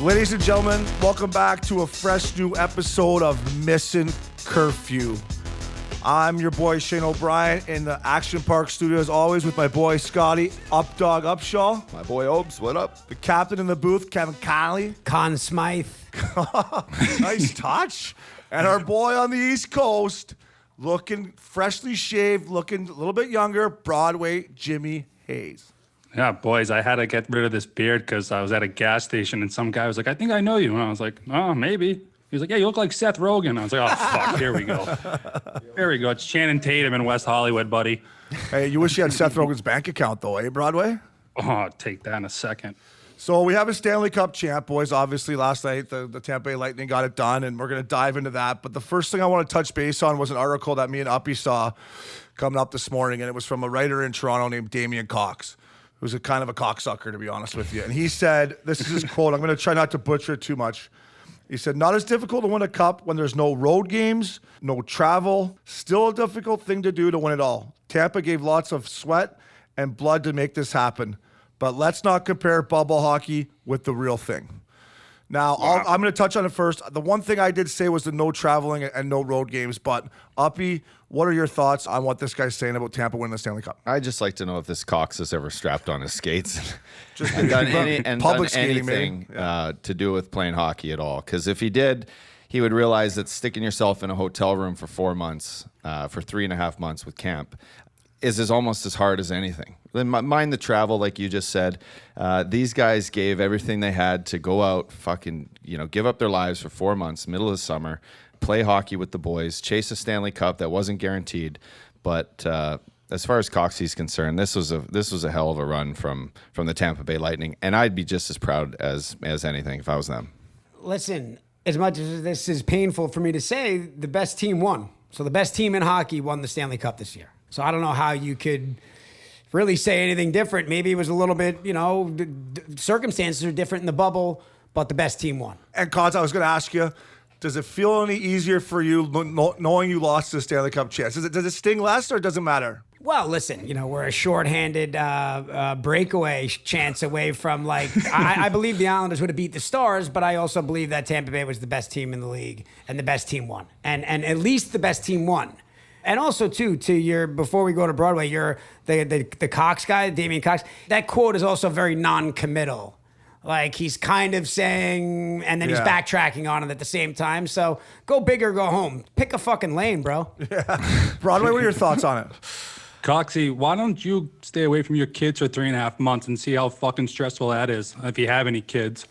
Ladies and gentlemen, welcome back to a fresh new episode of Missin Curfew. I'm your boy Shane O'Brien in the Action Park studio as always with my boy Scotty Updog Upshaw. My boy Obes, what up? The captain in the booth, Kevin Connolly. Conn Smythe. Nice touch. And our boy on the East Coast, looking freshly shaved, looking a little bit younger, Broadway Jimmy Hayes. Yeah, boys, I had to get rid of this beard because I was at a gas station and some guy was like, I think I know you. And I was like, oh, maybe. He was like, yeah, you look like Seth Rogen. I was like, oh, fuck, here we go. Here we go. It's Channing Tatum in West Hollywood, buddy. Hey, you wish you had Seth Rogen's bank account, though, eh, Broadway? Oh, I'll take that in a second. So we have a Stanley Cup champ, boys. Obviously, last night, the Tampa Bay Lightning got it done, and we're going to dive into that. But the first thing I want to touch base on was an article that me and Uppy saw coming up this morning, and it was from a writer in Toronto named Damien Cox, who's a kind of a cocksucker, to be honest with you. And he said, this is his quote, I'm going to try not to butcher it too much. He said, not as difficult to win a cup when there's no road games, no travel, still a difficult thing to do to win it all. Tampa gave lots of sweat and blood to make this happen. But let's not compare bubble hockey with the real thing. Now, I'm going to touch on it first. The one thing I did say was the no traveling and no road games. But, Uppy, what are your thoughts on what this guy's saying about Tampa winning the Stanley Cup? I'd just like to know if this Cox has ever strapped on his skates Just and done skating, anything to do with playing hockey at all. Because if he did, he would realize that sticking yourself in a hotel room for 4 months, for 3.5 months with camp, is almost as hard as anything. Mind the travel, like you just said. These guys gave everything they had to go out, give up their lives for 4 months, middle of the summer, play hockey with the boys, chase a Stanley Cup that wasn't guaranteed. But as far as Coxie's concerned, this was a hell of a run from the Tampa Bay Lightning, and I'd be just as proud as anything if I was them. Listen, as much as this is painful for me to say, the best team won. So the best team in hockey won the Stanley Cup this year. So I don't know how you could really say anything different. Maybe it was a little bit, circumstances are different in the bubble, but the best team won. And, Cons, I was going to ask you, does it feel any easier for you knowing you lost the Stanley Cup chance? Does it sting less or does it matter? Well, listen, we're a shorthanded breakaway chance away from, I believe the Islanders would have beat the Stars, but I also believe that Tampa Bay was the best team in the league and the best team won. And at least the best team won. And also, too, before we go to Broadway, the Cox guy, Damien Cox, that quote is also very non-committal. Like, he's kind of saying, and then he's backtracking on it at the same time. So, go big or go home. Pick a fucking lane, bro. Yeah. Broadway, what are your thoughts on it? Coxie, why don't you stay away from your kids for 3.5 months and see how fucking stressful that is, if you have any kids.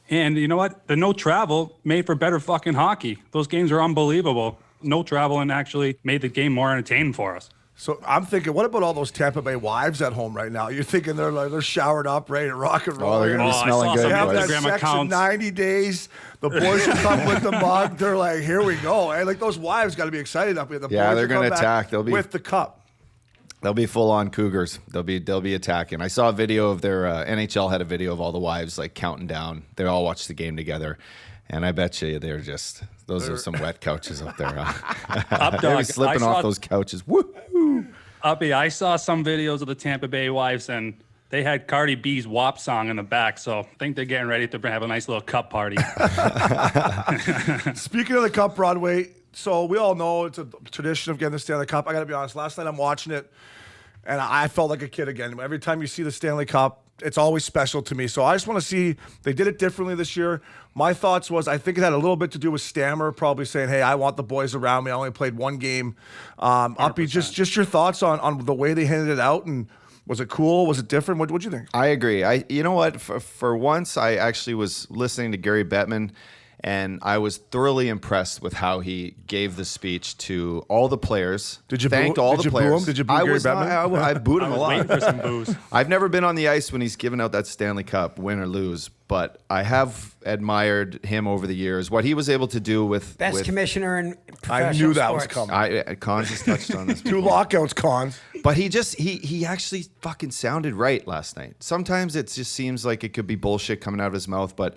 And you know what? The no travel made for better fucking hockey. Those games are unbelievable. No travel and actually made the game more entertaining for us. So I'm thinking, what about all those Tampa Bay wives at home right now? You're thinking they're showered up, ready to rock and roll. Oh, they're going to be smelling good. They have that sex in 90 days. The boys will come with the mug. They're like, here we go. Hey, like those wives got to be excited up here. The boys they're going to attack. They'll be with the cup. They'll be full on Cougars. They'll be attacking. I saw a video of their NHL had a video of all the wives like counting down. They all watched the game together. And I bet you those are some wet couches up there. Huh? They were slipping off those couches. Woo! Uppy, I saw some videos of the Tampa Bay wives, and they had Cardi B's WAP song in the back, so I think they're getting ready to have a nice little cup party. Speaking of the Cup, Broadway, so we all know it's a tradition of getting the Stanley Cup. I got to be honest, last night I'm watching it, and I felt like a kid again. Every time you see the Stanley Cup, it's always special to me. So I just want to see, they did it differently this year. My thoughts was, I think it had a little bit to do with Stammer probably saying, hey, I want the boys around me. I only played one game. Uppy, just your thoughts on the way they handed it out, and was it cool? Was it different? What'd you think? I agree. You know what? For once, I actually was listening to Gary Bettman, and I was thoroughly impressed with how he gave the speech to all the players. Did you thanked boo, all did the you players. Boo him? Did you boo Gary Bettman? I booed him a lot. Waiting for some booze. I've never been on the ice when he's given out that Stanley Cup, win or lose, but I have admired him over the years. What he was able to do with best commissioner in professional I knew that sports. was coming. Cons has touched on this. 2 lockouts, Cons. But he actually fucking sounded right last night. Sometimes it just seems like it could be bullshit coming out of his mouth, but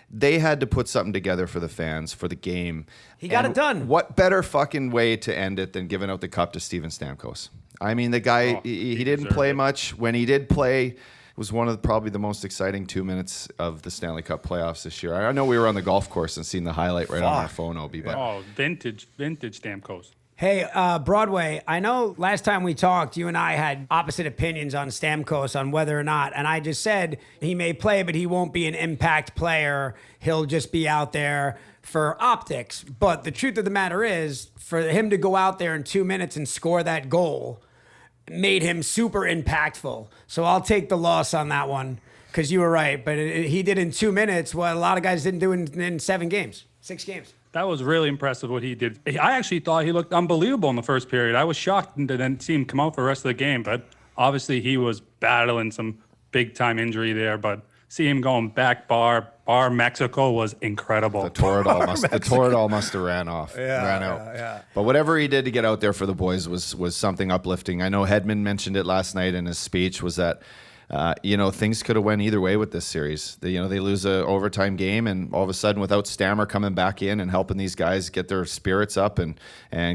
they had to put something together for the fans, for the game. He got it done. What better fucking way to end it than giving out the cup to Steven Stamkos? I mean, the guy, he didn't play much. When he did play, was one of probably the most exciting 2 minutes of the Stanley Cup playoffs this year. I know we were on the golf course and seen the highlight right on our phone, Obi, but Oh, vintage Stamkos. Hey, Broadway, I know last time we talked, you and I had opposite opinions on Stamkos on whether or not, and I just said he may play, but he won't be an impact player. He'll just be out there for optics. But the truth of the matter is, for him to go out there in 2 minutes and score that goal made him super impactful. So I'll take the loss on that one, because you were right. But he did in 2 minutes what a lot of guys didn't do in 7 games, 6 games. That was really impressive what he did. I actually thought he looked unbelievable in the first period. I was shocked to then see him come out for the rest of the game, but obviously he was battling some big-time injury there. But see him going back bar Mexico was incredible. the Toradol must have ran out. Yeah. But whatever he did to get out there for the boys was something uplifting. I know Hedman mentioned it last night in his speech, was that things could have went either way with this series. They lose a overtime game, and all of a sudden, without Stammer coming back in and helping these guys get their spirits up and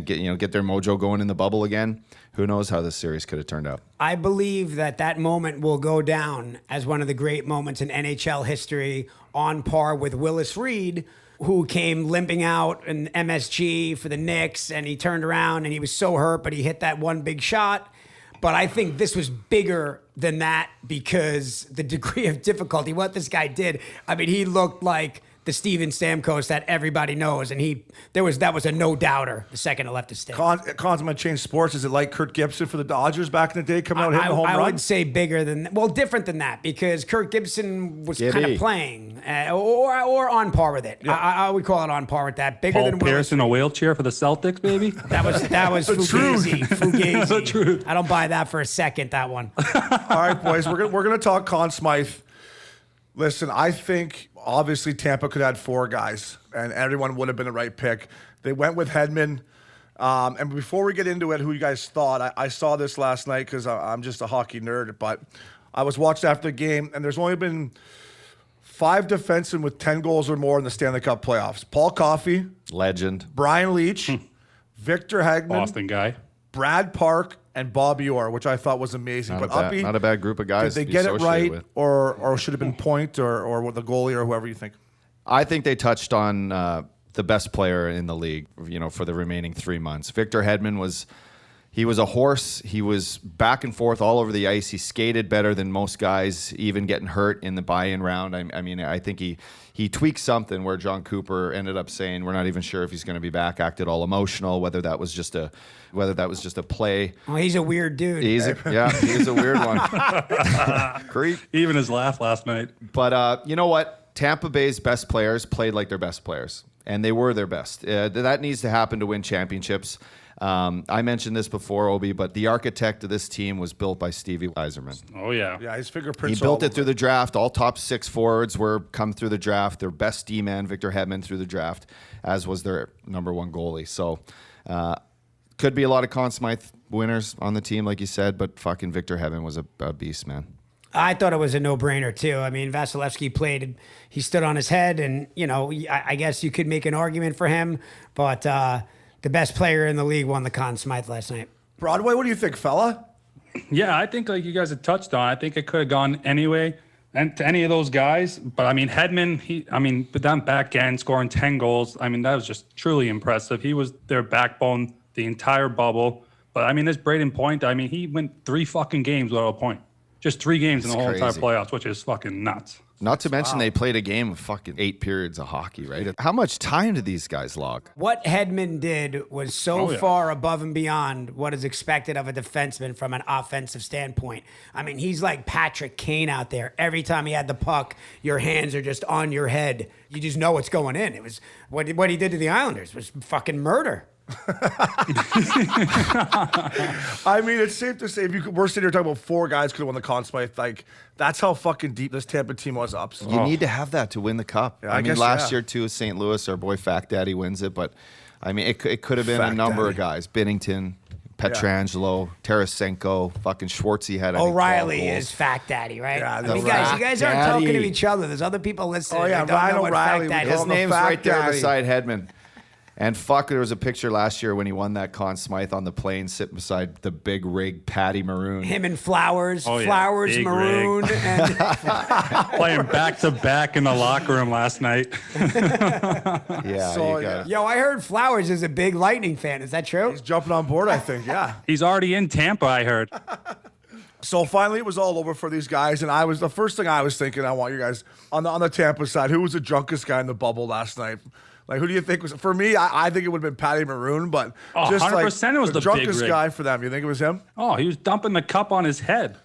get their mojo going in the bubble again, who knows how this series could have turned out. I believe that moment will go down as one of the great moments in NHL history, on par with Willis Reed, who came limping out in MSG for the Knicks, and he turned around and he was so hurt, but he hit that one big shot. But I think this was bigger than that, because the degree of difficulty, what this guy did, I mean, he looked like the Steven Stamkos that everybody knows, and that was a no-doubter the second it left his stick. Cons might change sports. Is it like Kurt Gibson for the Dodgers back in the day, coming out hitting the home run? I would say bigger than, different than that, because Kurt Gibson was kind of playing, or on par with it. Yeah. I would call it on par with that. Bigger Paul than Pierce in a wheelchair for the Celtics, baby. That was Fugazi. Fugazi. The truth. I don't buy that for a second. That one. All right, boys, we're gonna talk Conn Smythe. Listen, I think obviously Tampa could have had 4 guys, and everyone would have been the right pick. They went with Hedman. And before we get into it, who you guys thought, I saw this last night because I'm just a hockey nerd, but I was watching after the game, and there's only been 5 defensemen with 10 goals or more in the Stanley Cup playoffs. Paul Coffey, Legend. Brian Leach, Victor Hagman, Boston guy. Brad Park, and Bobby Orr, which I thought was amazing. Not a bad group of guys. Did they get it right, or should have been Point or the goalie or whoever you think? I think they touched on the best player in the league, for the remaining 3 months. Victor Hedman was a horse. He was back and forth all over the ice. He skated better than most guys, even getting hurt in the buy-in round. I think he tweaked something where John Cooper ended up saying we're not even sure if he's going to be back. Acted all emotional, whether that was just a play. Oh, he's a weird dude. He's a weird one. Creep. Even his laugh last night. But you know what? Tampa Bay's best players played like their best players, and they were their best. That needs to happen to win championships. I mentioned this before, Obi, but the architect of this team was built by Stevie Yzerman. Oh, yeah. Yeah, his fingerprints. He built it through the draft. All top 6 forwards come through the draft. Their best D-man, Victor Hedman, through the draft, as was their number 1 goalie. So could be a lot of Conn Smythe winners on the team, like you said, but fucking Victor Hedman was a beast, man. I thought it was a no-brainer, too. I mean, Vasilevsky played, he stood on his head, and, I guess you could make an argument for him, but the best player in the league won the Conn Smythe last night. Broadway, what do you think, fella? Yeah, I think like you guys had touched on, I think it could have gone anyway and to any of those guys. But I mean, Hedman, but that back end scoring 10 goals, that was just truly impressive. He was their backbone the entire bubble. But this Braden Point, he went 3 fucking games without a point. Just 3 games in the whole entire playoffs, which is fucking nuts. Not to mention they played a game of fucking 8 periods of hockey, right? How much time did these guys log? What Hedman did was so far above and beyond what is expected of a defenseman from an offensive standpoint. He's like Patrick Kane out there. Every time he had the puck, your hands are just on your head. You just know it's going in. It was what he did to the Islanders was fucking murder. It's safe to say we're sitting here talking about 4 guys could have won the Conn Smythe. Like, that's how fucking deep this Tampa team was up. So. You need to have that to win the cup. Yeah, I guess, last year too, St. Louis, our boy Fact Daddy wins it, but it could have been a number of guys. Binnington, Pietrangelo, Tarasenko, fucking Schwartzy had. O'Reilly is Fact Daddy, right? Yeah, you guys aren't talking to each other. There's other people listening. Oh yeah, Ryan O'Reilly. His name's right there beside Hedman. And fuck, there was a picture last year when he won that Conn Smythe on the plane sitting beside the big rig Patty Maroon. Him and Flowers. Oh, yeah. Flowers, Big Maroon. rig. And Playing back-to-back in the locker room last night. Yeah, So, you got yo, I heard Flowers is a big Lightning fan. Is that true? He's jumping on board, I think. Yeah. He's already in Tampa, I heard. So finally, it was all over for these guys, and the first thing I was thinking. I want you guys on the Tampa side. Who was the drunkest guy in the bubble last night? Like, who do you think was? For me, I think it would have been Patty Maroon, but Oh, just 100% it was the big drunkest rig. guy for them. You think it was him? Oh, he was dumping the cup on his head.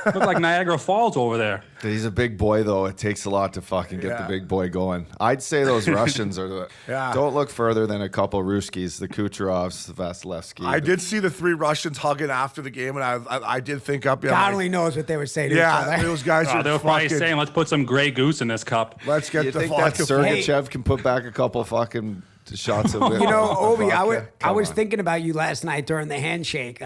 Looked like Niagara Falls over there. He's a big boy, though. It takes a lot to fucking get Yeah. the big boy going. I'd say those Russians are the. Yeah. Don't look further than a couple Ruskies, the Kucherovs, the Vasilevsky. I did see the 3 Russians hugging after the game, and I did think up. Yeah, God like, only knows what they were saying to yeah, each other. those guys Oh, are they were probably fucking. saying, let's put some Grey Goose in this cup. Let's get You the think that vodka. Sergachev can put back a couple fucking shots of You know, Obi, I Come was on. thinking about you last night during the handshake.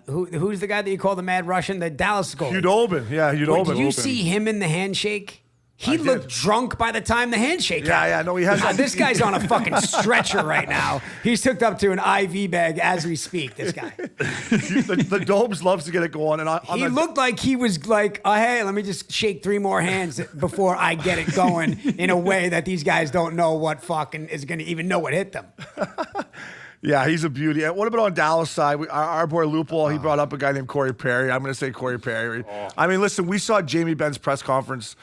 Who's the guy that you call the Mad Russian? The Dallas goalie. Udobin, yeah, Udobin. Did you see him in the handshake? He looked did. drunk by the time the handshake Yeah, happened. yeah, no, he has. This guy's on a fucking stretcher right now. He's hooked up to an IV bag as we speak, this guy. the Dobes loves to get it going, and He looked like he was like, oh, hey, let me just shake 3 more hands before I get it going in a way that these guys don't know what fucking is going to even know what hit them. Yeah, he's a beauty. And what about on Dallas side? Our boy Lupol, he brought up a guy named Corey Perry. I'm going to say Corey Perry. I mean, listen, we saw Jamie Benn's press conference.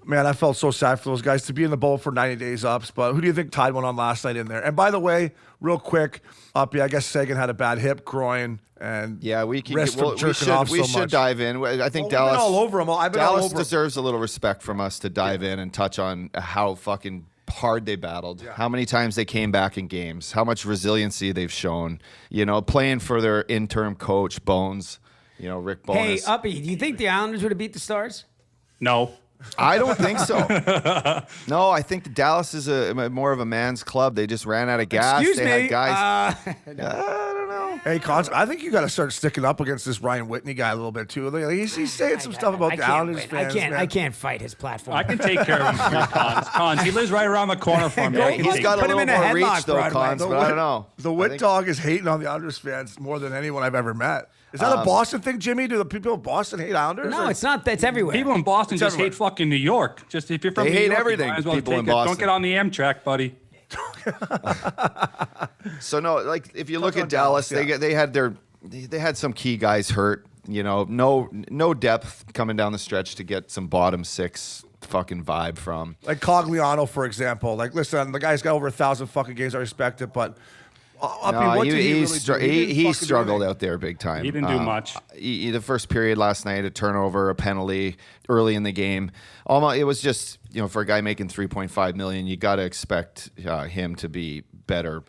Man, I felt so sad for those guys to be in the bowl for 90 days ups. But who do you think tied one on last night in there? And by the way, real quick, I guess Sagan had a bad hip, groin, and Yeah, we can. wrist from jerking off we so should much. dive in. I think Well, we've been Dallas all over him. I've been all Dallas over him. deserves a little respect from us to dive in and touch on how fucking hard they battled, how many times they came back in games, how much resiliency they've shown. You know, playing for their interim coach Bones. You know, Rick Hey, Bones. Uppy, do you think the Islanders would have beat the Stars? No. I don't think so. No, I think Dallas is more of a man's club. They just ran out of gas. Excuse they me. had guys. Uh, I don't know. Hey, Cons, I think you got to start sticking up against this Ryan Whitney guy a little bit too. He's saying some stuff about the Islanders fans. I can't fight his platform. I can take care of him for you, Cons. Cons, he lives right around the corner from me. Go I can eat. He's take got a Put him little in a more headlock, reach, though, Broadway. Cons, but I don't know. The Whit dog is hating on the Islanders fans more than anyone I've ever met. Is that a Boston thing, Jimmy? Do the people of Boston hate Islanders? No, or- it's not. That's everywhere. People in Boston just everywhere. hate fucking New York. Just if you're from They New hate York, everything, you might as well people take in it. Don't Boston. get on the Amtrak, buddy. So no, like if you look on at Dallas, Dallas, they had some key guys hurt. You know, no depth coming down the stretch to get some bottom 6 fucking vibe from. Like Cogliano, for example. Like, listen, the guy's got over 1,000 fucking games. I respect it, but what did he really do? He didn't fucking do struggled anything. out there big time. He didn't do much. The first period last night, a turnover, a penalty early in the game. Almost, it was just, you know, for a guy making $3.5 million, you got to expect him to be better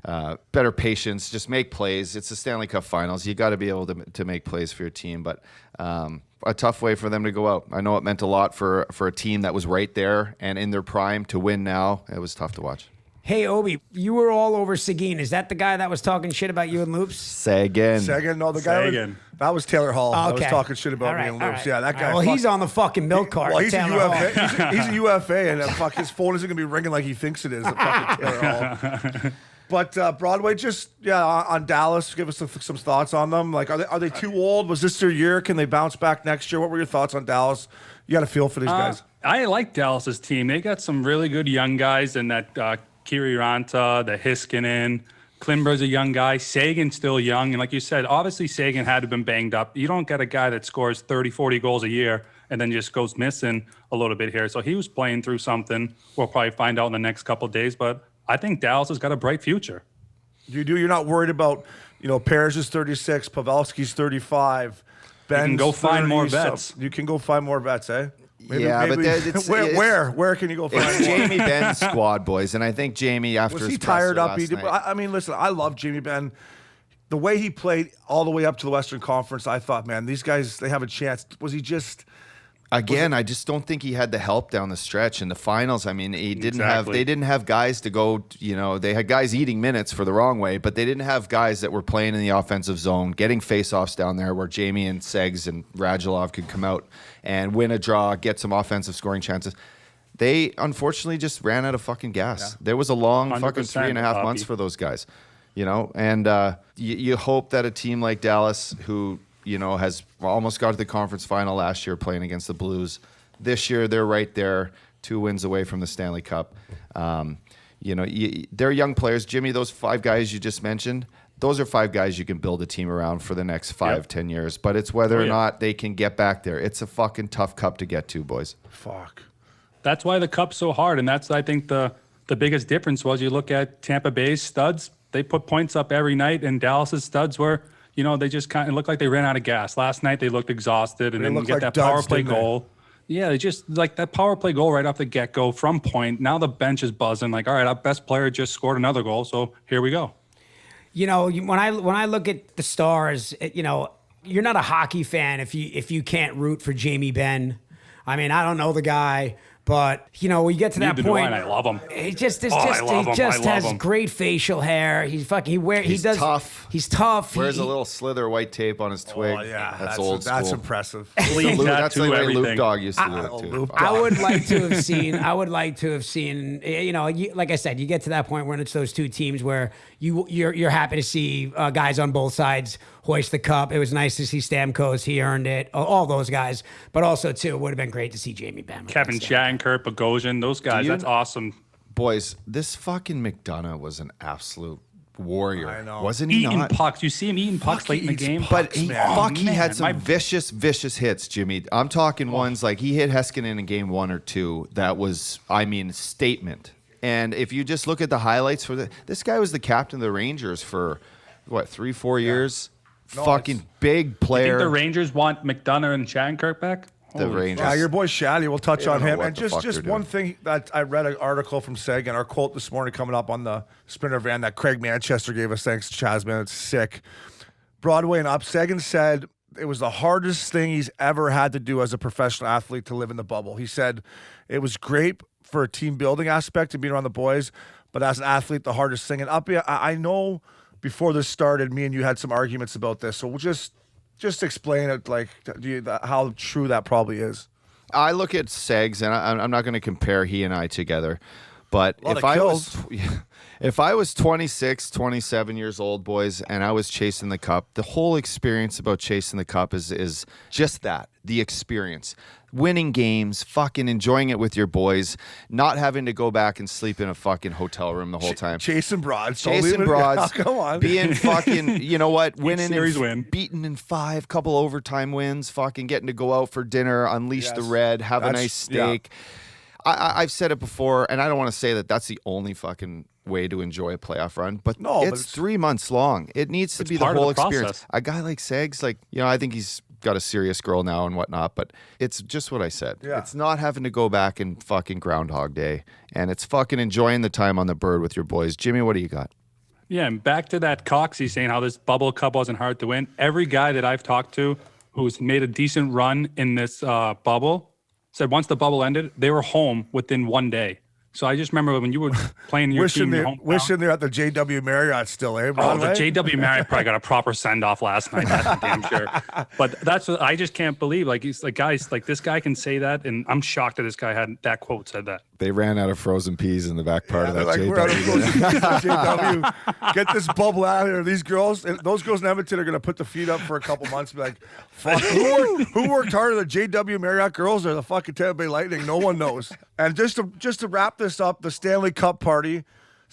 patience, just make plays. It's the Stanley Cup Finals. You got to be able to make plays for your team, but a tough way for them to go out. I know it meant a lot for a team that was right there and in their prime to win now. It was tough to watch. Hey, Obi, you were all over Seguin. Is that the guy that was talking shit about you and Loops? Say again. Sagan, no, the guy Sagan. that was Taylor Hall. I was Okay. talking shit about All me right, and all Loops. right. Yeah, that All guy. right, well, he's on the fucking milk cart. Well, at he's a Taylor Hall. UFA. He's a UFA, and fuck, his phone isn't gonna be ringing like he thinks it is. At fucking Taylor Hall. But Broadway, just on Dallas, give us some thoughts on them. Like, are they too old? Was this their year? Can they bounce back next year? What were your thoughts on Dallas? You got a feel for these guys. I like Dallas's team. They got some really good young guys in that Kiri Ranta, the Hiskinen. Klimber's a young guy. Sagan's still young. And like you said, obviously Sagan had to been banged up. You don't get a guy that scores 30, 40 goals a year and then just goes missing a little bit here. So he was playing through something. We'll probably find out in the next couple of days. But I think Dallas has got a bright future. You're not worried about, Parrish is 36, Pavelski's 35. Ben's can go find 30, more so vets. You can go find more vets, eh? Yeah, but it's- where can you go find It's more? Jamie Benn's squad, boys, and I think Jamie after Was his he tired presser up? last night- I mean, listen, I love Jamie Benn. The way he played all the way up to the Western Conference, I thought, man, these guys, they have a chance. Was he just... Again, I just don't think he had the help down the stretch in the finals. I mean, they didn't have guys to go, they had guys eating minutes for the wrong way, but they didn't have guys that were playing in the offensive zone, getting faceoffs down there where Jamie and Segs and Radulov could come out and win a draw, get some offensive scoring chances. They unfortunately just ran out of fucking gas. There was a long fucking 3.5 months for those guys, you know. And you hope that a team like Dallas, who has almost got to the conference final last year playing against the Blues, this year they're right there, 2 wins away from the Stanley Cup. They're young players, Jimmy. Those 5 guys you just mentioned. Those are 5 guys you can build a team around for the next 5-10 years. But it's whether or not they can get back there. It's a fucking tough cup to get to, boys. Fuck. That's why the cup's so hard, and that's, I think, the biggest difference was you look at Tampa Bay's studs. They put points up every night, and Dallas's studs were, they just kind of looked like they ran out of gas. Last night they looked exhausted, and then you get that power play goal. Yeah, they just like that power play goal right off the get-go from point. Now the bench is buzzing. Like, all right, our best player just scored another goal, so here we go. When I look at the Stars, you're not a hockey fan if you can't root for Jamie Benn. I mean, I don't know the guy, but we get to that point. And I love him. He just has great facial hair. He's tough. He's tough. Wears a little slither white tape on his twig. Oh, yeah, that's old school. That's impressive. That's the way Luke Dog used to do it too. I would like to have seen. Like I said, you get to that point when it's those two teams where you're happy to see guys on both sides hoist the cup. It was nice to see Stamkos. He earned it. All those guys. But also, too, it would have been great to see Jamie Benn. Kevin Shattenkirk, Bogosian, those guys. That's awesome. Boys, this fucking McDonough was an absolute warrior. I know. Wasn't he eating not? pucks. You see him eating pucks late in the game. But he had some vicious hits, Jimmy. I'm talking ones like he hit Heiskanen in game 1 or 2. That was, statement. And if you just look at the highlights for this guy was the captain of the Rangers for, 3-4 years? No, fucking big player. You think the Rangers want McDonough and Shattenkirk back? The Rangers. Yeah, your boy Shaddy. We'll touch on him. And just one doing. thing that I read an article from Sagan, our quote this morning coming up on the Sprinter van that Craig Manchester gave us. Thanks, Chasman. It's sick. Broadway and up. Sagan said it was the hardest thing he's ever had to do as a professional athlete to live in the bubble. He said it was great for a team building aspect and being around the boys, but as an athlete, the hardest thing. And Uppy, I know before this started, me and you had some arguments about this, so we'll just explain it, like how true that probably is. I look at Segs, and I'm not going to compare he and I together, but if I was 26, 27 years old, boys, and I was chasing the cup, the whole experience about chasing the cup is just that, the experience. Winning games, fucking enjoying it with your boys, not having to go back and sleep in a fucking hotel room the whole time. Chasing broads. Come on. Being fucking, winning series win. Beating in 5, couple overtime wins, fucking getting to go out for dinner, unleash the red, have a nice steak. Yeah. I've said it before, and I don't want to say that that's the only fucking way to enjoy a playoff run, but it's 3 months long. It needs to be the whole experience. A guy like Segs, I think he's got a serious girl now and whatnot, but it's just what I said. Yeah. It's not having to go back and fucking Groundhog Day, and it's fucking enjoying the time on the bird with your boys. Jimmy, what do you got? Yeah, and back to that Coxie saying how this bubble cup wasn't hard to win. Every guy that I've talked to who's made a decent run in this bubble said once the bubble ended, they were home within 1 day. So I just remember when you were playing your team. Wishing they're at the JW Marriott still, eh? Broadway? Oh, the JW Marriott probably got a proper send off last night. That's for damn sure. But that's what I just can't believe. Like he's like, guys, like this guy can say that, and I'm shocked that this guy had that quote said that. They ran out of frozen peas in the back part of that JW. We're out of frozen peas at JW. Get this bubble out of here. These girls, those girls in Edmonton are going to put the feet up for a couple months and be like, fuck, who worked harder, the JW Marriott girls or the fucking Tampa Bay Lightning? No one knows. And just to wrap this up, the Stanley Cup party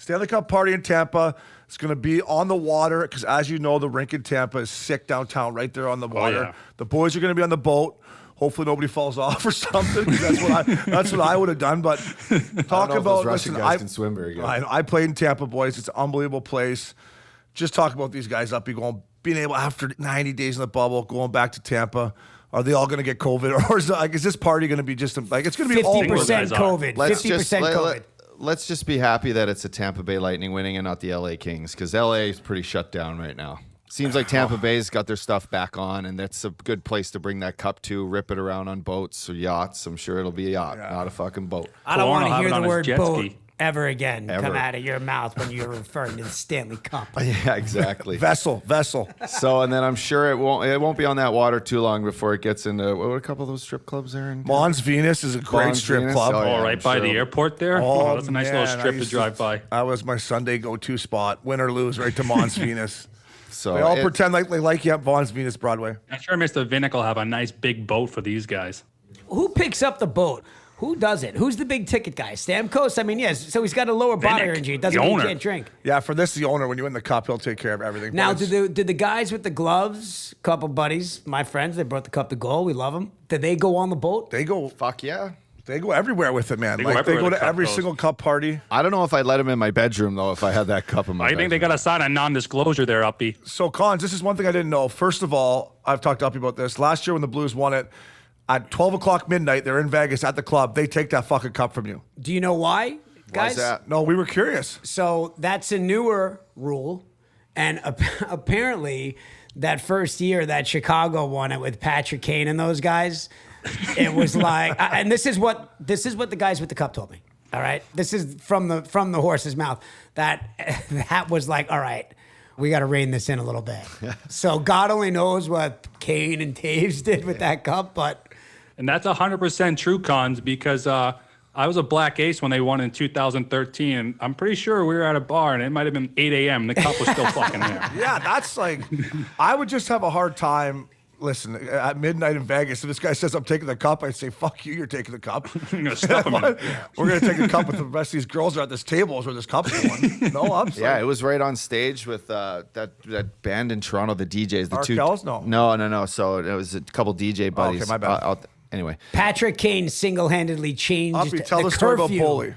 in Tampa. It's going to be on the water because, as you know, the rink in Tampa is sick downtown, right there on the water. Oh, yeah. The boys are going to be on the boat. Hopefully nobody falls off or something. That's what I would have done. But talk about Russian guys can swim very good. I played in Tampa, boys. It's an unbelievable place. Just talk about these guys being able after 90 days in the bubble, going back to Tampa. Are they all going to get COVID, or is this party going to be just like it's going to be 50% COVID? 50% COVID. Let's just be happy that it's a Tampa Bay Lightning winning and not the LA Kings, because LA is pretty shut down right now. Seems like Tampa Bay's got their stuff back on, and that's a good place to bring that cup to, rip it around on boats or yachts. I'm sure it'll be a yacht, not a fucking boat. I don't want to hear the word boat. ever again come Ever. out of your mouth when you're referring to the Stanley Cup. Yeah, exactly. Vessel. So, and then I'm sure it won't be on that water too long before it gets into what are a couple of those strip clubs there in Mons Venus is a great Mons strip Venus? club. Oh, yeah. Oh, right I'm by sure. the airport there. Oh, That's a nice little man, I strip to used drive by. That was my Sunday go-to spot. Win or lose, right to Mons Venus. So They all pretend like they like you at Vaughn's Venus Broadway. I'm sure Mr. Vinnick will have a nice big boat for these guys. Who picks up the boat? Who does it? Who's the big ticket guy? Stamkos? I mean, yes. So he's got a lower body Vinnick, injury. It the doesn't mean he owner. can't drink. Yeah, for this, the owner, when you win the cup, he'll take care of everything. Now, But did the guys with the gloves, couple buddies, my friends, they brought the cup to goal. We love them. Did they go on the boat? they go fuck yeah. They go everywhere with it, man. They go Like they everywhere go the to cup every goes. single cup party. I don't know if I'd let him in my bedroom though if I had that cup in my I think they bedroom. got to sign a non-disclosure there, Uppy. So, Cons, this is one thing I didn't know. First of all, I've talked to Uppy about this. Last year when the Blues won it, at 12 o'clock midnight, they're in Vegas at the club. They take that fucking cup from you. Do you know why, guys? Why's that? No, we were curious. So that's a newer rule, and apparently, that first year that Chicago won it with Patrick Kane and those guys, it was like, and this is what the guys with the cup told me. All right, this is from the horse's mouth. That was like, all right, we got to rein this in a little bit. So God only knows what Kane and Taves did with that cup, but. And that's 100% true, Cons, because I was a black ace when they won in 2013. And I'm pretty sure we were at a bar and it might have been 8 a.m. The cup was still fucking there. Yeah, that's like, I would just have a hard time. Listen, at midnight in Vegas, if this guy says I'm taking the cup, I'd say, fuck you, you're taking the cup. I'm going to stuff him in. We're going to take the cup with the rest of these girls are at this table is where this cup's going. No ups. Yeah, it was right on stage with that band in Toronto, the DJs. The Arkells? No. So it was a couple DJ buddies. my bad. Anyway. Patrick Kane single-handedly changed Uppy, tell the story about curfew. Boley.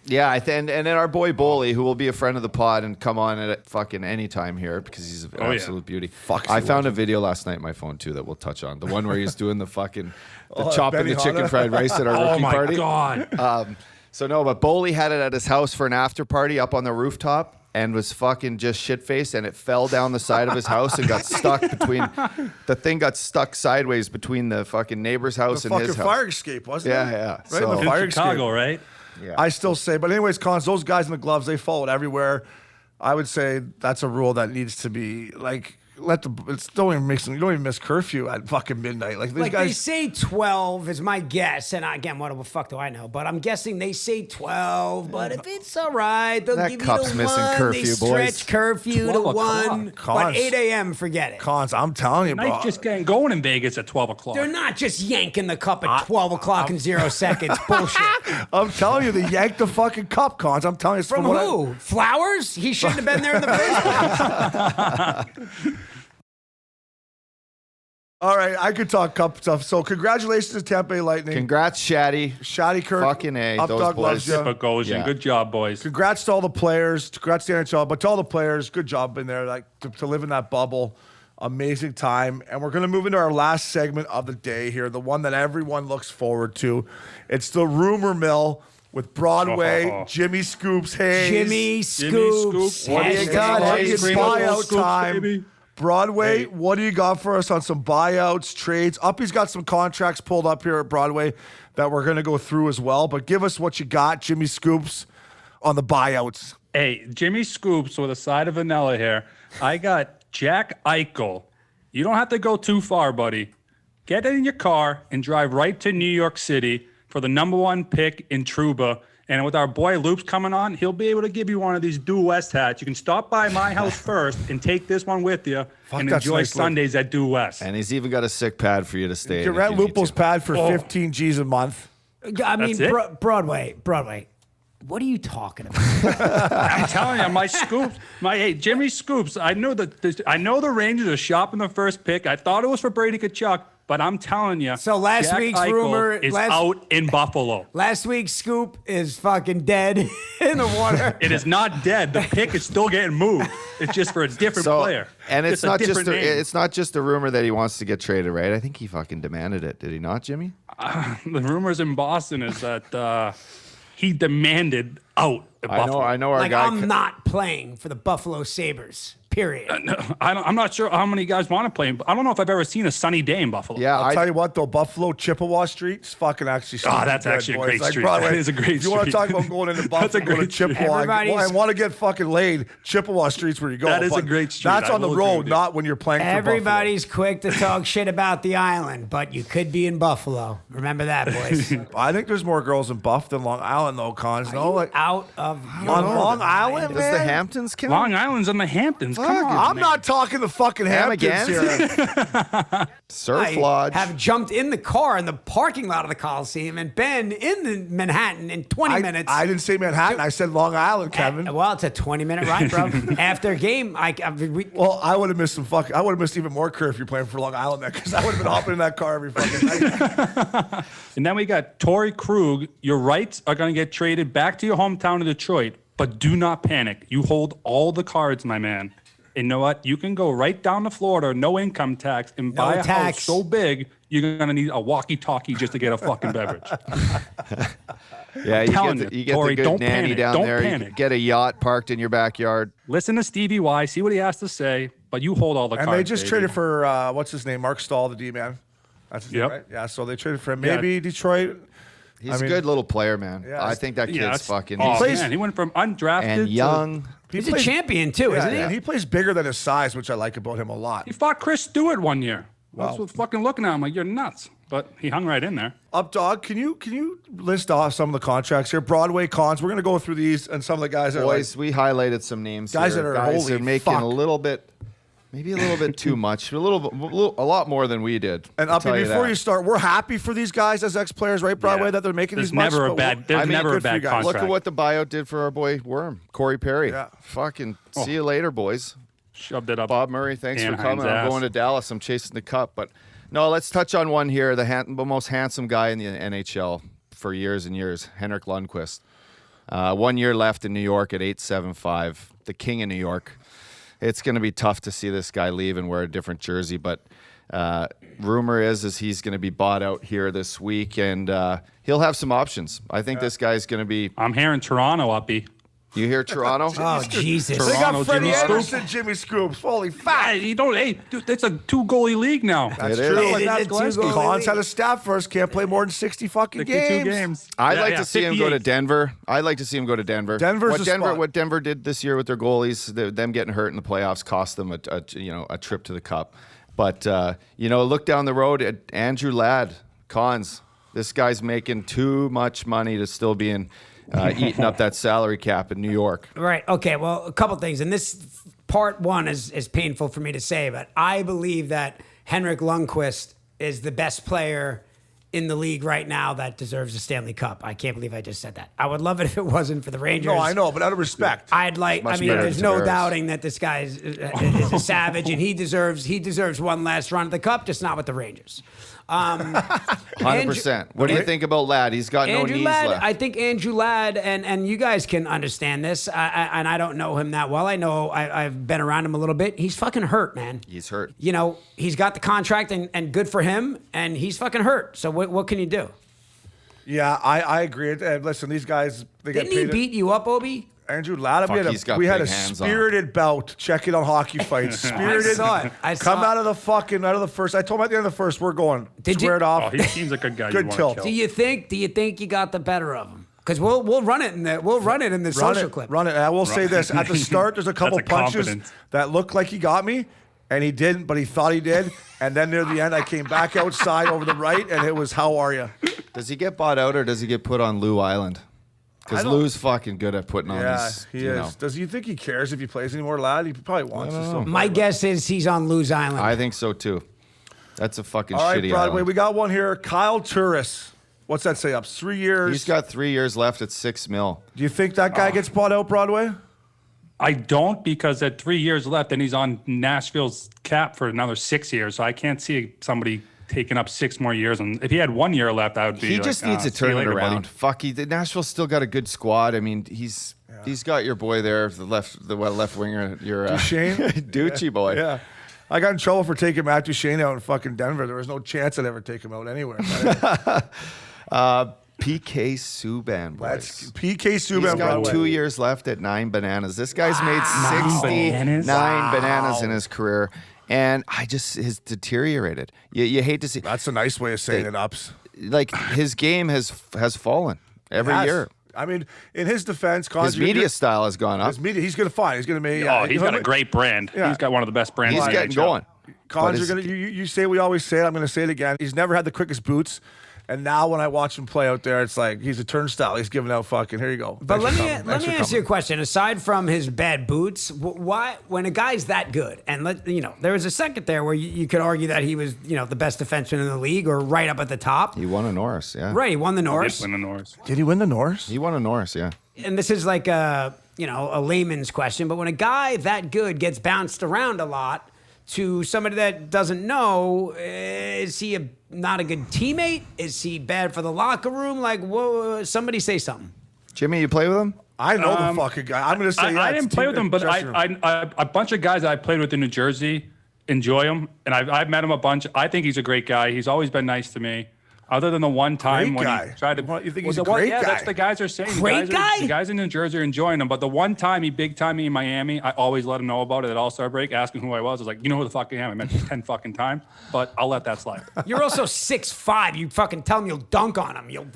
Yeah, and then our boy Boley, who will be a friend of the pod and come on at fucking any time here because he's an yeah. absolute beauty. Fuck, I he found a video last night on my phone too that we'll touch on. The one where he's doing the fucking chopping the Benihana? chicken fried rice at our Oh, rookie my party. God. So no, but Boley had it at his house for an after party up on the rooftop and was fucking just shit-faced and it fell down the side of his house and got stuck between, the thing got stuck sideways between the fucking neighbor's house The and his fucking house. fire escape, wasn't Yeah, it? yeah. Right So- in the In fire Chicago, escape. right? Yeah. I still say, but anyways, Cons, those guys in the gloves, they followed everywhere. I would say that's a rule that needs to be like, don't even miss curfew at fucking midnight. Like these Like guys. they say 12 is my guess, and again, what the fuck do I know? But I'm guessing they say 12. But if it's all right, they'll That give you cup's the missing one. curfew, they stretch boys. curfew to 12 o'clock. 1. But Cons. 8 a.m. Forget it. Cons, I'm telling you, bro. Night just getting going in Vegas at 12 o'clock. They're not just yanking the cup at 12 o'clock and 0 seconds. Bullshit. I'm telling you, they yanked the fucking cup, Cons. I'm telling you, From what who? Flowers? He shouldn't have been there in the first place. All right, I could talk cup stuff. So congratulations to Tampa Bay Lightning. Congrats, Shaddy. Shotty Kirk. Fucking A, Up those Dog boys. loves Sip you. of Goshen. Yeah. Good job, boys. Congrats to all the players. Congrats to the NHL, but to all the players, good job in there. Like to live in that bubble, amazing time. And we're gonna move into our last segment of the day here, the one that everyone looks forward to. It's the rumor mill with Broadway, Jimmy Scoops Hayes. Jimmy Scoops. What What do you Hashtag got? Jimmy It's Scoops. buyout Scoops, time. baby. Broadway, Hey. what do you got for us on some buyouts, trades? Uppy's got some contracts pulled up here at Broadway that we're going to go through as well. But give us what you got, Jimmy Scoops, on the buyouts. Hey, Jimmy Scoops with a side of vanilla here. I got Jack Eichel. You don't have to go too far, buddy. Get in your car and drive right to New York City for the #1 pick in Trouba. And with our boy Loops coming on, he'll be able to give you one of these Due West hats. You can stop by my house first and take this one with you and that's enjoy nice, Luke. Sundays at Due West. And he's even got a sick pad for you to stay in. Get if rent you need Lupo's to. pad for 15 G's a month. I mean, That's it? Broadway. What are you talking about? I'm telling you, my Scoops, Jimmy Scoops. I know the Rangers are shopping the first pick. I thought it was for Brady Tkachuk, but I'm telling you. So last Jack week's Eichel rumor- is last- out in Buffalo. Last week's scoop is fucking dead in the water. It is not dead. The pick is still getting moved. It's just for a different player. And it's a not different name. it's not just a rumor that he wants to get traded, right? I think he fucking demanded it. Did he not, Jimmy? The rumors in Boston is that he demanded out at Buffalo. I know our Like, guy. I'm not playing for the Buffalo Sabres. period. I'm not sure how many guys want to play. I don't know if I've ever seen a sunny day in Buffalo. Yeah, I'll tell you what, though, Buffalo, Chippewa Street is fucking actually that's good, actually a boys. great street. Broadway, That is a great If you want to street. talk about going into That's a Buffalo, go to great street. Chippewa Everybody's- and want to get fucking laid, Chippewa Street's where you go. That is a But great street. That's I on the will agree road, with you. not when you're playing for Everybody's quick to talk shit about the island, but you could be in Buffalo. Remember that, boys. Buffalo. I think there's more girls in Buff than Long Island, though, Cons. No, like Out of on Long Island, Does the man. Hamptons count? Long Island's in the Hamptons. Come on. I'm not talking the fucking Hamptons here. Surf I Lodge. have jumped in the car in the parking lot of the Coliseum and been in the Manhattan in 20 minutes. I didn't say Manhattan. I said Long Island, Kevin. Well, it's a 20-minute ride, bro. After a game, Well, I would have missed I would have missed even more curfew playing for Long Island then, because I would have been hopping in that car every fucking night. And then we got Torrey Krug. Your rights are going to get traded back to your hometown of Detroit, but do not panic. You hold all the cards, my man. And you know what? You can go right down to Florida, no income tax, and buy a house tax. so big, you're going to need a walkie-talkie just to get a fucking beverage. Yeah, telling you you, get Tori, the good don't nanny panic. down Don't there. You panic. get a yacht parked in your backyard. Listen to Stevie Y, see what he has to say, but you hold all the And cards. they just baby. traded for, what's his name? Mark Stahl, the D-man. That's his name, Yep. right? Yeah, so they traded for him. Yeah. Maybe Detroit. He's a good little player, man. Yeah. I think that kid's Yes. fucking Oh, plays- man, he went from undrafted and young. he's a champion, too, Yeah, isn't he? and he plays bigger than his size, which I like about him a lot. He fought Chris Stewart one year. I was fucking looking at him like, you're nuts. But he hung right in there. Up, dog. Can you list off some of the contracts here? Broadway cons. We're gonna go through these and some of the guys that are Boys, we highlighted some names. Guys here. that are guys holy are making fuck. a little bit, maybe a little bit too much, a lot more than we did. And I'll Uppy, tell before that. you start, we're happy for these guys as ex-players, right, Broadway, Yeah. that they're making There's these much. never a but bad- there's never a good for you bad guys. contract. Look at what the buyout did for our boy Worm, Corey Perry. Yeah. Fucking see you later, boys. Shoved it up. Bob Murray, thanks for Anaheim's coming. I'm ass. going to Dallas. I'm chasing the cup. But no, let's touch on one here. The most handsome guy in the NHL for years and years, Henrik Lundqvist. 1 year left in New York at 875, the king of New York. It's going to be tough to see this guy leave and wear a different jersey, but rumor is he's going to be bought out here this week, and he'll have some options. I think this guy's going to be. I'm here in Toronto, Uppy. You hear Toronto? Oh, Jesus. They got Toronto, Freddie Jimmy Scoop. Anderson, Jimmy Scoops. Holy fuck. You don't. Hey, dude, it's a 2-goalie league now. That's It is. true. It is That's a two-goalie Cons league. had a stat first. Can't play more than 60 fucking 62 games. games. I'd Yeah, like yeah, to see him go to 58. Denver. I'd like to see him go to Denver. Denver's the spot. What Denver did this year with their goalies, them getting hurt in the playoffs, cost them a trip to the cup. But look down the road at Andrew Ladd, Cons. This guy's making too much money to still be eating up that salary cap in New York. Right. Okay. Well, a couple things. And this part one is painful for me to say, but I believe that Henrik Lundqvist is the best player in the league right now that deserves a Stanley Cup. I can't believe I just said that. I would love it if it wasn't for the Rangers. No, I know, but out of respect. I'd like. Much I mean, better there's than no Tavares. doubting that this guy is a savage, and he deserves one last run at the cup, just not with the Rangers. 100%. What do you think about Ladd? He's got no Andrew knees Ladd, left. I think Andrew Ladd, and you guys can understand this, and I don't know him that well. I know I've been around him a little bit. He's fucking hurt, man. He's hurt. You know, he's got the contract, and good for him, and he's fucking hurt. So what can you do? Yeah, I agree. And listen, these guys, they get Didn't he paid. beat you up, Obi? Andrew Ladd, Fuck, he's got we had big a hands on. spirited bout. Check it on hockey fights. Spirited. saw it. I Come saw out of the first. I told him at the end of the first, we're going. Did you- Square it off. Oh, he seems like a guy you Good want tilt. to Do kill. you think you got the better of him? Because we'll run it in the Run social it, clip. run it. And I will say this: at the start, there's a couple That's a punches confidence. that looked like he got me, and he didn't, but he thought he did. And then near the end, I came back outside over the right, and it was, "How are you?" Does he get bought out or does he get put on Lou Island? Because I don't- Lou's fucking good at putting on Yeah, these. he is. Does you think he cares if he plays anymore, Lad? He probably wants to. Still My guess is he's on Lose Island. I think so too. That's a fucking All right, shitty Broadway. island. We got one here. Kyle Turris. What's that say up? 3 years. He's got 3 years left at $6 million. Do you think that guy gets bought out, Broadway? I don't, because at 3 years left, and he's on Nashville's cap for another 6 years. So I can't see somebody taking up 6 more years. And if he had 1 year left, I would be. He like, just needs to see you turn it later, buddy." around. Fuck, Nashville's still got a good squad. I mean, he's got your boy there, the left winger, your Duchesne? Ducey boy. Yeah. I got in trouble for taking Matt Duchesne out in fucking Denver. There was no chance I'd ever take him out anywhere. PK Subban, Let's boys. PK He's Subban. got Broadway. 2 years left at 9 bananas. This guy's made 69 bananas in his career, and he's deteriorated. You hate to see. That's a nice way of saying it, Ups. Like his game has fallen every Yes. year. I mean, in his defense, His media style has gone up. His media, he's going to find. He's going to make. Oh, he's got a great brand. Yeah. He's got one of the best brands. He's in the getting NHL. going. Cons, But you're gonna, you say we always say it. I'm going to say it again. He's never had the quickest boots. And now when I watch him play out there, it's like he's a turnstile. He's giving out fucking, here you go. But Thanks let for me coming. ask you a question. Aside from his bad boots, why when a guy's that good, and there was a second there where you could argue that he was the best defenseman in the league or right up at the top. He won a Norris, yeah. Right, he won the Did Norris. win the Norris. Did he win the Norris? He won a Norris, yeah. And this is like a layman's question, but when a guy that good gets bounced around a lot to somebody that doesn't know, is he not a good teammate? Is he bad for the locker room? Like, whoa, somebody say something. Jimmy, you play with him? I know the fucking guy. I'm going to say I didn't play with him, but a bunch of guys I played with in New Jersey enjoy him, and I've met him a bunch. I think he's a great guy. He's always been nice to me. Other than the one time Great when guy. he tried to, You think he's a great yeah, guy? that's the guys are saying. Great guy? The guys in New Jersey are enjoying him. But the one time he big time me in Miami, I always let him know about it at All-Star break, asking who I was. I was like, you know who the fuck I am? I mentioned 10 fucking times, but I'll let that slide. You're also 6'5". You fucking tell him you'll dunk on him. You'll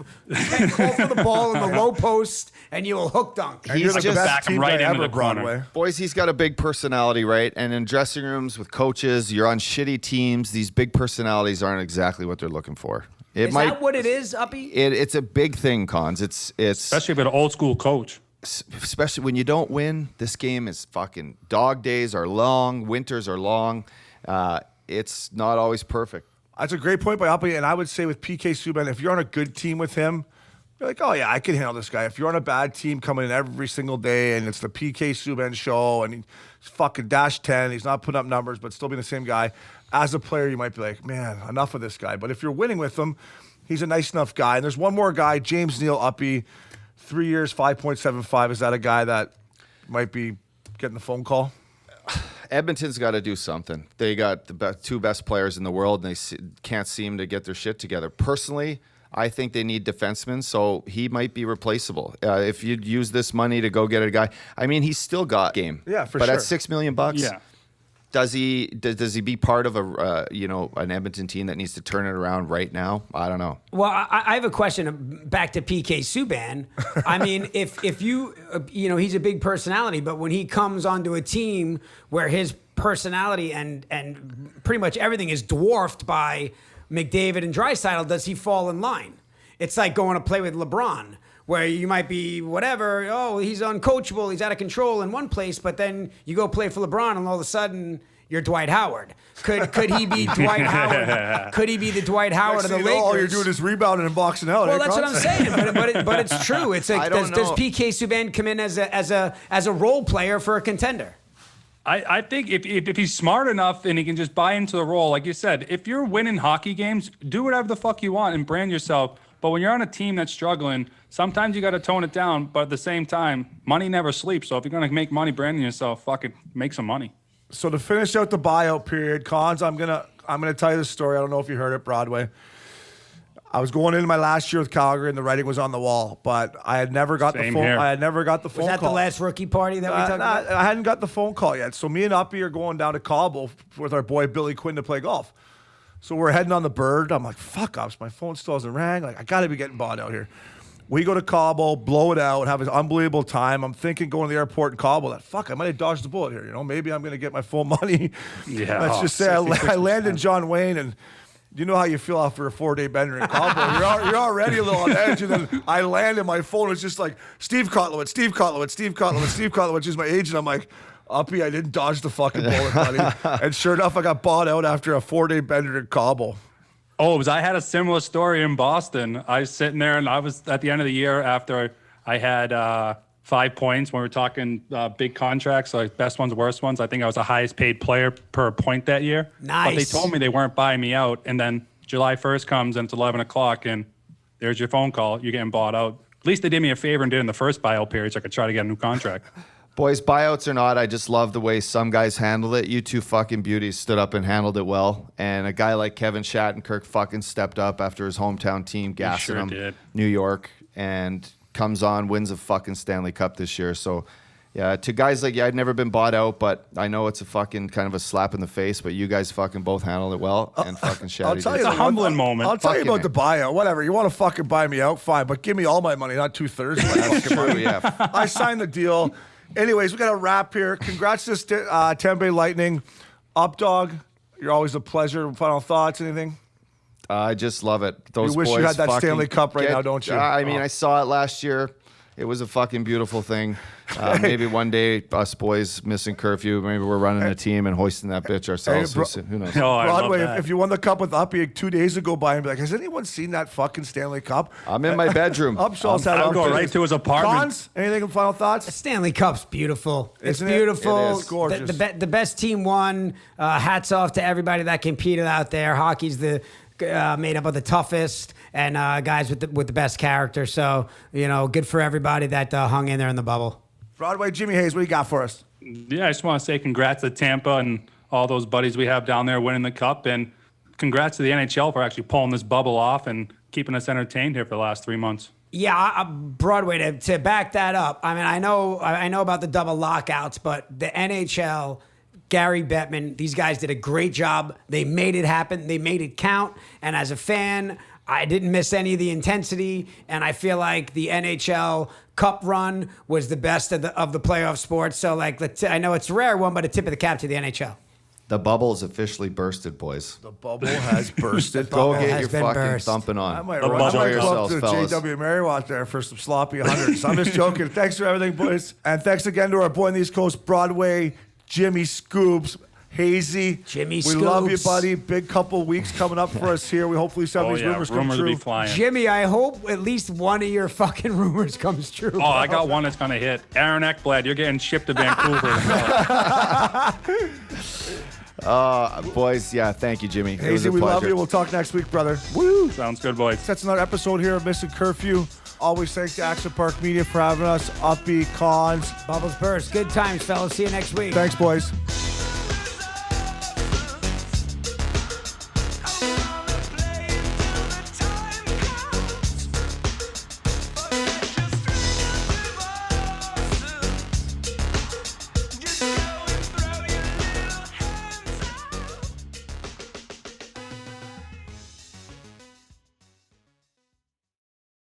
call for the ball in the low post, and you will hook dunk. And you're He's the just best back him team right guy into ever, the corner. Broadway. Boys, he's got a big personality, right? And in dressing rooms with coaches, you're on shitty teams. These big personalities aren't exactly what they're looking for. Is that what it is, Uppy? It's a big thing, Cons. It's Especially if you're an old school coach. especially when you don't win. This game is fucking dog days are long, winters are long. It's not always perfect. That's a great point by Uppy. And I would say with PK Subban, if you're on a good team with him, you're like, oh, yeah, I can handle this guy. If you're on a bad team coming in every single day and it's the PK Subban show and he's fucking -10, he's not putting up numbers but still being the same guy, as a player, you might be like, man, enough of this guy. But if you're winning with him, he's a nice enough guy. And there's one more guy, James Neal, Uppy, 3 years, 5.75. Is that a guy that might be getting a phone call? Edmonton's got to do something. They got the two best players in the world, and they can't seem to get their shit together. Personally, I think they need defensemen, so he might be replaceable. If you'd use this money to go get a guy, I mean, he's still got game. Yeah, for but sure. at $6 million, Yeah. does he be part of an Edmonton team that needs to turn it around right now? I don't know. Well, I have a question back to PK Subban. I mean, if you he's a big personality, but when he comes onto a team where his personality and pretty much everything is dwarfed by McDavid and Draisaitl, does he fall in line? It's like going to play with LeBron, where you might be whatever, oh, he's uncoachable, he's out of control in one place, but then you go play for LeBron and all of a sudden you're Dwight Howard. Could he be Dwight Howard? Could he be the Dwight Howard of the Lakers? All you're doing is rebounding and boxing out. Well, that's what I'm saying, but it's true. It's like, I don't does know. PK Subban come in as a role player for a contender? I think if he's smart enough and he can just buy into the role, like you said, if you're winning hockey games, do whatever the fuck you want and brand yourself. But when you're on a team that's struggling, sometimes you got to tone it down. But at the same time, money never sleeps. So if you're going to make money branding yourself, fucking make some money. So to finish out the buyout period, Cons, I'm gonna tell you this story. I don't know if you heard it, Broadway. I was going into my last year with Calgary, and the writing was on the wall, but I had never got Same the phone. here. I had never got the phone Was that call. the last rookie party that we talked about? I hadn't got the phone call yet. So me and Uppy are going down to Cabo with our boy Billy Quinn to play golf. So we're heading on the Bird. I'm like, fuck ups. My phone still hasn't rang. Like, I got to be getting bought out here. We go to Cabo, blow it out, have an unbelievable time. I'm thinking going to the airport in Cabo that, fuck, I might have dodged the bullet here. Maybe I'm going to get my full money. Yeah. Let's just say I land in John Wayne, and you know how you feel after a 4-day bender in Cabo. You're already a little on edge, and then I land and my phone is just like, Steve Kotlowitz, Steve Kotlowitz, Steve Kotlowitz, Steve Kotlowitz is my agent. I'm like, Uppy, I didn't dodge the fucking bullet, buddy. And sure enough, I got bought out after a 4-day bender in Cabo. Oh, I had a similar story in Boston. I was sitting there, and I was at the end of the year after I had 5 points when we were talking big contracts, like best ones, worst ones. I think I was the highest paid player per point that year. Nice. But they told me they weren't buying me out. And then July 1st comes, and it's 11 o'clock, and there's your phone call. You're getting bought out. At least they did me a favor and did it in the first buyout period so I could try to get a new contract. Boys, buyouts or not, I just love the way some guys handled it. You two fucking beauties stood up and handled it well. And a guy like Kevin Shattenkirk fucking stepped up after his hometown team gassing sure him, did. New York, and comes on, wins a fucking Stanley Cup this year. So, yeah, to guys like, I'd never been bought out, but I know it's a fucking kind of a slap in the face, but you guys fucking both handled it well. And fucking Shatty I'll tell did. you It's a the one- humbling moment. I'll tell you Fucking about the buyout. Whatever. You want to fucking buy me out? Fine. But give me all my money, not 2/3 of my fucking money. Yeah. I signed the deal. Anyways, we got a wrap here. Congrats to Tampa Bay Lightning. Updog, you're always a pleasure. Final thoughts, anything? I just love it. Those You wish you boys had that fucking Stanley Cup right now, don't you? I mean, I saw it last year. It was a fucking beautiful thing. Maybe one day, us boys missing curfew. Maybe we're running a team and hoisting that bitch ourselves. Who knows? Oh, I love Broadway, that. if you won the cup with Uppy 2 days ago by and be like, has anyone seen that fucking Stanley Cup? I'm in my bedroom. Upshaw's had I'll go unfinished. right to his apartment. Cons? Anything? Final thoughts? Stanley Cup's beautiful. It's Isn't it? beautiful. It is gorgeous. The best team won. Hats off to everybody that competed out there. Hockey's made up of the toughest and guys with the best character. So, good for everybody that hung in there in the bubble. Broadway, Jimmy Hayes, what do you got for us? Yeah, I just want to say congrats to Tampa and all those buddies we have down there winning the cup, and congrats to the NHL for actually pulling this bubble off and keeping us entertained here for the last 3 months. Yeah, Broadway, to back that up. I mean, I know about the double lockouts, but the NHL, Gary Bettman, these guys did a great job. They made it happen. They made it count. And as a fan, I didn't miss any of the intensity, and I feel like the NHL Cup run was the best of the playoff sports. So, I know it's a rare one, but a tip of the cap to the NHL. The bubble's officially bursted, boys. The bubble has bursted. Go has get your been fucking burst. thumping on. I might The run. bubble I might go up yourselves, to the fellas. JW Marriott there for some sloppy hundreds. I'm just joking. Thanks for everything, boys. And thanks again to our boy on the East Coast, Broadway, Jimmy Scoops. Hazy. Jimmy We love you, Scoops. buddy. Big couple weeks coming up for us here. We hopefully some of these rumors come rumors will true. be flying. Jimmy, I hope at least one of your fucking rumors comes true. Oh, I got one that's going to hit. Aaron Ekblad, you're getting shipped to Vancouver. Boys, yeah, thank you, Jimmy. It was Hazy, a we love pleasure. you. We'll talk next week, brother. Woo! Sounds good, boys. That's another episode here of Missin Curfew. Always thanks to Action Park Media for having us. Uppy, Cons. Bubbles burst. Good times, fellas. See you next week. Thanks, boys.